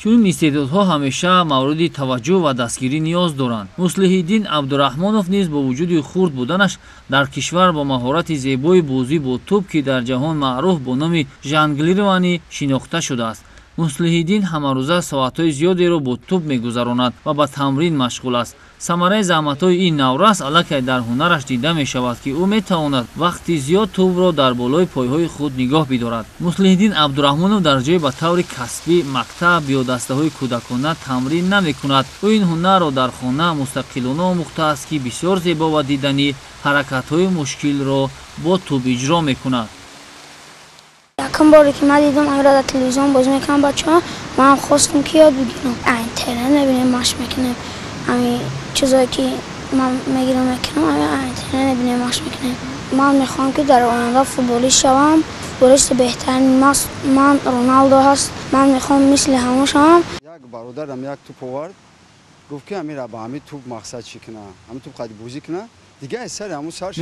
чунин истеъдодҳо ҳамеша мавриди таваҷҷӯҳ ва дастгирӣ ниёз доранд. Муслиҳиддин Абдурахмонов низ бо вуҷуди хурд буданаш дар кишвар бо маҳорати зебои бозӣ бо тӯб ки дар ҷаҳон маъруф бо номи жонглированӣ шинохта шудааст. Муслиҳиддин ҳамарӯза соатҳои зиёдеро бо тӯб мегузаронад ва ба тамрин машғул аст. самараи заҳматҳои ин наврас аллакай дар ҳунараш дида мешавад ки ӯ метавонад вақти зиёд тӯбро дар болои пойҳои худ нигоҳ бидорад. Муслиҳиддин Абдурахмонов дар ҷое ба таври касбӣ мактаб ё дастаҳои кӯдакона тамрин намекунад. ӯ ин ҳунарро дар хона мустақилона омӯхтааст ки бисёр зебо ва диданӣ ҳаракатҳои мушкилро бо тӯб иҷро мекунад. Якам боре ки ман дидам амира дар телевизион бозӣ мекунанд бачаҳо, ман хостам ки ёд бигирам. Интернет мебинем, машқ мекунем. Ами чизое ки ман мегирам мекунам, ами интернет мебинем, машқ мекунем. Ман мехоҳам ки дар оянда футболист шавам. Футболисти беҳтарин ман Роналдо ҳаст. Ман мехоҳам мисли ҳамон шавам. Як бародарам як тӯб овард. Гуфт ки амира ба ҳамин тӯб мақсад чӣ кунад? Ҳамин тӯб қайди бозӣ кунад?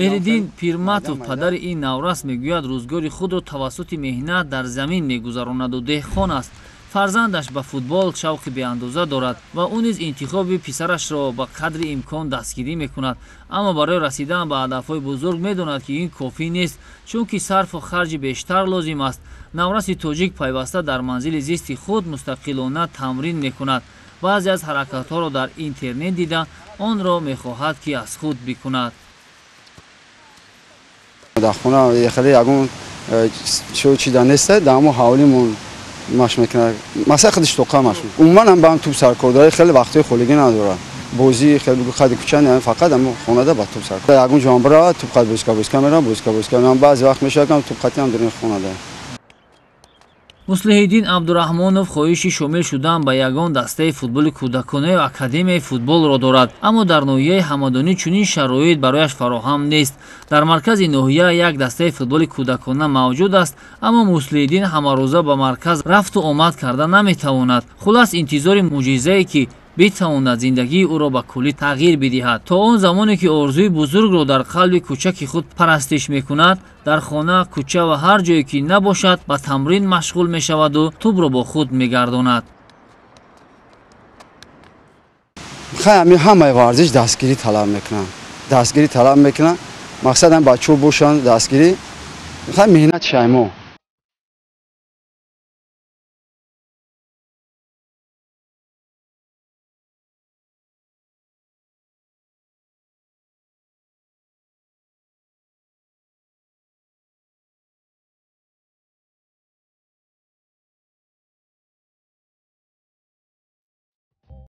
Меҳриддин Пирматов падари ин наврас мегӯяд рӯзгори худро тавассути меҳнат дар замин мегузаронаду деҳқон аст. Фарзандаш ба футбол шавқи беандоза дорад ва ӯ низ интихоби писарашро ба қадри имкон дастгирӣ мекунад, аммо барои расидан ба ҳадафҳои бузург медонад ки ин кофӣ нест, чунки сарфу харҷи бештар лозим аст. Навраси тоҷик пайваста дар манзили зисти худ мустақилона тамрин мекунад. баъзе аз ҳаракатҳоро дар интернет дида онро мехоҳад ки аз худ бикунад. дар хона хеле ягон чо чида нест, дар ҳамон ҳавлимон машқ мекунад. масъала худаш тоқа машқ. умуман ҳам ба ҳам тӯб саркордорӣ хеле вақтҳои хулигӣ надорад. бозӣ хеле қади кӯча не, фақат ҳамон хонада ба тӯб саркор. ягон ҷо ҳам баравад, тӯб қад бозика мерам, бозика. Ман баъзе вақт мешавам тӯб қати ҳам дар ин хонада. Муслиҳиддин Абдурахмонов хоҳиши шомил шудан ба ягон дастаи футболи кӯдаконаи академияи футболро дорад, аммо дар ноҳияи ҳамадонӣ чунин шароит барояш фароҳам нест. дар маркази ноҳия як дастаи футболи кӯдакона мавҷуд аст, аммо Муслиҳиддин ҳамарӯза ба марказ рафту омад карда наметавонад. хулас интизори муъҷизае ки битавонад зиндагии ӯро ба куллӣ тағйир бидиҳад. то он замоне ки орзуи бузургро дар қалби кӯчаки худ парастиш мекунад, дар хона, кӯча ва ҳар ҷое ки набошад ба тамрин машғул мешаваду тӯбро бо худ мегардонад. ҳамаи варзиш дастгирӣ талаб мекунад. мақсад ҳам бачаҳо бошанд дастгирӣ. меҳнат шаймо.